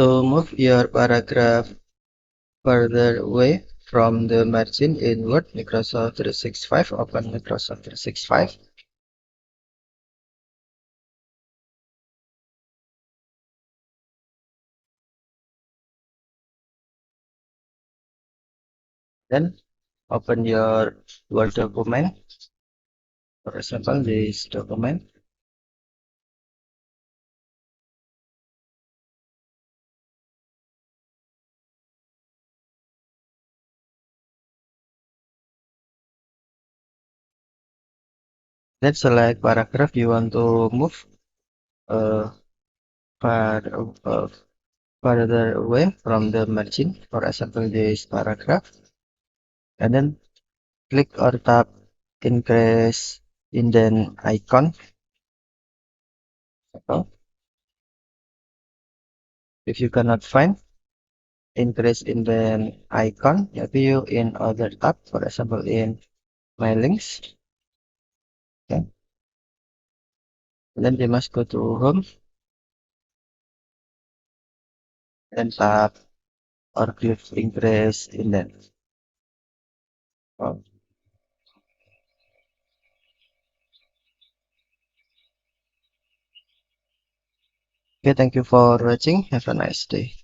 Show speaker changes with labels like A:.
A: To move your paragraph further away from the margin in Word, Microsoft 365, open Microsoft 365. Then open your Word document. For example, this document. Then select paragraph you want to move uh, far, uh, further away from the margin. For example, this paragraph. And then click or tap increase indent icon. So if you cannot find increase indent icon, view in other tab, for example in my links. Okay. Then you must go to home and tap or click increase indent. Oh. Okay, thank you for watching. Have a nice day.